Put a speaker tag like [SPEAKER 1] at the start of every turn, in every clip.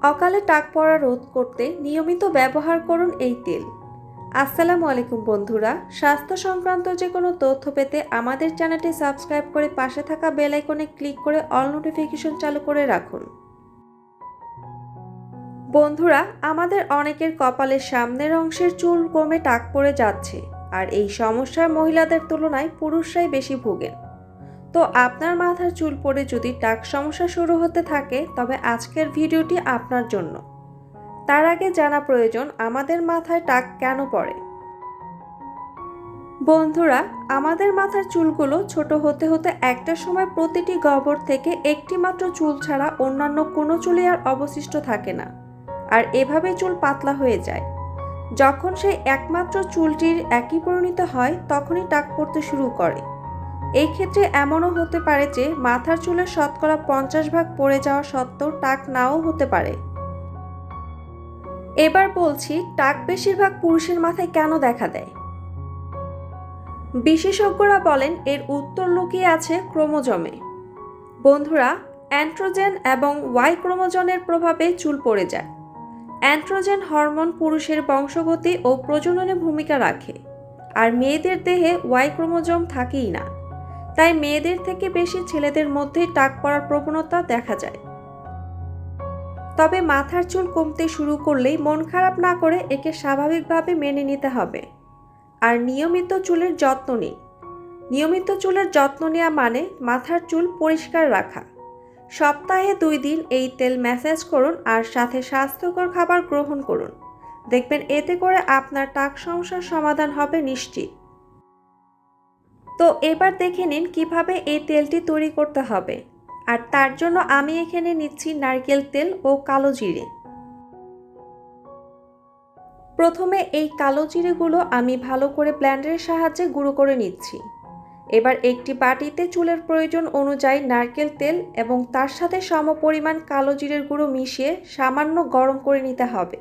[SPEAKER 1] অকালে টাক পড়া রোধ করতে নিয়মিত ব্যবহার করুন এই তেল। আসসালামু আলাইকুম বন্ধুরা, স্বাস্থ্য সংক্রান্ত যে কোনো তথ্য পেতে আমাদের চ্যানেলটি সাবস্ক্রাইব করে পাশে থাকা বেল আইকনে ক্লিক করে অল নোটিফিকেশন চালু করে রাখুন। বন্ধুরা, আমাদের অনেকের কপালের সামনের অংশের চুল কমে টাক পড়ে যাচ্ছে, আর এই সমস্যার মহিলাদের তুলনায় পুরুষরাই বেশি ভোগেন। তো আপনার মাথার চুল পড়ে যদি টাক সমস্যা শুরু হতে থাকে, তবে আজকের ভিডিওটি আপনার জন্য। তার আগে জানা প্রয়োজন আমাদের মাথায় টাক কেন পড়ে। বন্ধুরা, আমাদের মাথার চুলগুলো ছোট হতে হতে একটা সময় প্রতিটি গহ্বর থেকে একটি মাত্র চুল ছাড়া অন্যান্য কোনো চুলই আর অবশিষ্ট থাকে না, আর এভাবে চুল পাতলা হয়ে যায়। যখন সেই একমাত্র চুলটির একই পরিণত হয়, তখনই টাক পড়তে শুরু করে। এই ক্ষেত্রে এমনও হতে পারে যে মাথার চুলের শতকরা 50% পড়ে যাওয়া সত্ত্বেও টাক নাও হতে পারে। এবার বলছি, টাক বেশিরভাগ পুরুষের মাথায় কেন দেখা দেয়। বিশেষজ্ঞরা বলেন এর উত্তর লুকিয়ে আছে ক্রোমোজোমে। বন্ধুরা, অ্যান্ড্রোজেন এবং ওয়াই ক্রোমোজোমের প্রভাবে চুল পড়ে যায়। অ্যান্ড্রোজেন হরমোন পুরুষের বংশগতি ও প্রজননে ভূমিকা রাখে, আর মেয়েদের দেহে ওয়াই ক্রোমোজোম থাকেই না। তাই মেয়েদের থেকে বেশি ছেলেদের মধ্যেই টাক পড়ার প্রবণতা দেখা যায়। তবে মাথার চুল কমতে শুরু করলেই মন খারাপ না করে একে স্বাভাবিকভাবে মেনে নিতে হবে। আর নিয়মিত চুলের যত্ন নিন। নিয়মিত চুলের যত্ন নেওয়া মানে মাথার চুল পরিষ্কার রাখা। সপ্তাহে 2 দিন এই তেল ম্যাসাজ করুন আর সাথে স্বাস্থ্যকর খাবার গ্রহণ করুন। দেখবেন এতে করে আপনার টাক সমস্যার সমাধান হবে নিশ্চিত। তো এবার দেখে নিন কিভাবে এই তেলটি তৈরি করতে হবে। আর তার জন্য আমি এখানে নিচ্ছি নারকেল তেল ও কালো জিরে। প্রথমে এই কালো জিরেগুলো আমি ভালো করে ব্লেন্ডারের সাহায্যে গুঁড়ো করে নিচ্ছি। এবার একটি বাটিতে চুলের প্রয়োজন অনুযায়ী নারকেল তেল এবং তার সাথে সমপরিমাণ কালো জিরের গুঁড়ো মিশিয়ে সামান্য গরম করে নিতে হবে।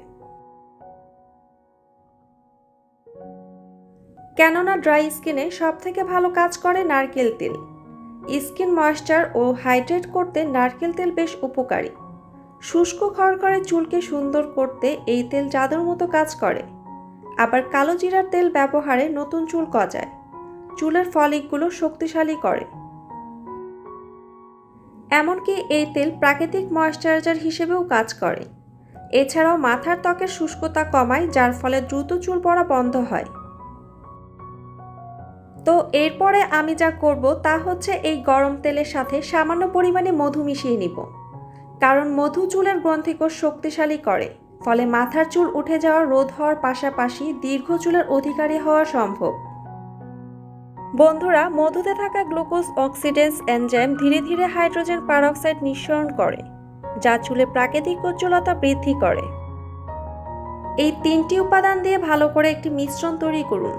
[SPEAKER 1] কেননা ড্রাই স্কিনে সবথেকে ভালো কাজ করে নারকেল তেল। স্কিন ময়েশ্চার ও হাইড্রেট করতে নারকেল তেল বেশ উপকারী। শুষ্ক খড়খড়ে চুলকে সুন্দর করতে এই তেল জাদুর মতো কাজ করে। আবার কালো জিরার তেল ব্যবহারে নতুন চুল গজায়, চুলের ফলিকগুলো শক্তিশালী করে। এমনকি এই তেল প্রাকৃতিক ময়েশ্চারাইজার হিসেবেও কাজ করে। এছাড়াও মাথার ত্বকের শুষ্কতা কমায়, যার ফলে দ্রুত চুল পড়া বন্ধ হয়। তো এরপরে আমি যা করব তা হচ্ছে এই গরম তেলের সাথে সামান্য পরিমাণে মধু মিশিয়ে নিব। কারণ মধু চুলের গ্রন্থিকোষ শক্তিশালী করে, ফলে মাথার চুল উঠে যাওয়া রোধ হওয়ার পাশাপাশি দীর্ঘ চুলের অধিকারী হওয়া সম্ভব। বন্ধুরা, মধুতে থাকা গ্লুকোজ অক্সিডেন্স এনজাইম ধীরে ধীরে হাইড্রোজেন পারঅক্সাইড নিঃসরণ করে, যা চুলে প্রাকৃতিক উজ্জ্বলতা বৃদ্ধি করে। এই 3টি উপাদান দিয়ে ভালো করে একটি মিশ্রণ তৈরি করুন।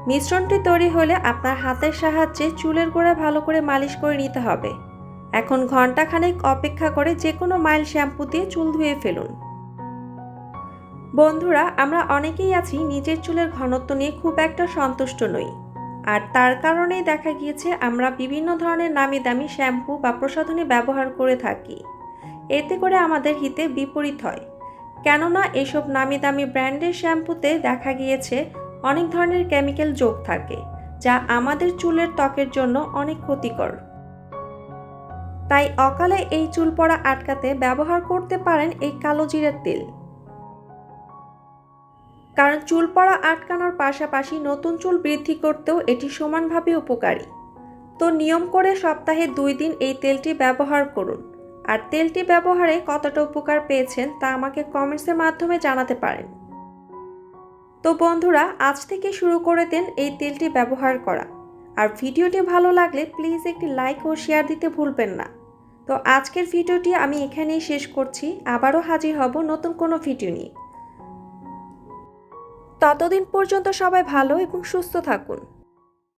[SPEAKER 1] মিশ্রণটি তৈরি হলে আপনার হাতের সাহায্যে চুলের গোড়ায় ভালো করে মালিশ করে নিতে হবে। এখন ঘন্টাখানেক অপেক্ষা করে যে কোনো মাইল্ড শ্যাম্পু দিয়ে চুল ধুয়ে ফেলুন। বন্ধুরা, আমরা অনেকেই আছি নিজের চুলের ঘনত্ব নিয়ে খুব একটা সন্তুষ্ট নই, আর তার কারণেই দেখা গিয়েছে আমরা বিভিন্ন ধরনের নামি দামি শ্যাম্পু বা প্রসাধনী ব্যবহার করে থাকি। এতে করে আমাদের হিতে বিপরীত হয়, কেননা এসব নামি দামি ব্র্যান্ডের শ্যাম্পুতে দেখা গিয়েছে অনেক ধরনের কেমিক্যাল যোগ থাকে, যা আমাদের চুলের ত্বকের জন্য অনেক ক্ষতিকর। তাই অকালে এই চুল পড়া আটকাতে ব্যবহার করতে পারেন এই কালো জিরার তেল। কারণ চুল পড়া আটকানোর পাশাপাশি নতুন চুল বৃদ্ধি করতেও এটি সমানভাবে উপকারী। তো নিয়ম করে সপ্তাহে 2 দিন এই তেলটি ব্যবহার করুন। আর তেলটি ব্যবহারে কতটা উপকার পেয়েছেন তা আমাকে কমেন্টসের মাধ্যমে জানাতে পারেন। তো বন্ধুরা, আজ থেকে শুরু করে দেন এই তেলটি ব্যবহার করা। আর ভিডিওটি ভালো লাগলে প্লিজ একটি লাইক ও শেয়ার দিতে ভুলবেন না। তো আজকের ভিডিওটি আমি এখানেই শেষ করছি। আবারও হাজির হব নতুন কোনো ভিডিও নিয়ে। ততদিন পর্যন্ত সবাই ভালো এবং সুস্থ থাকুন।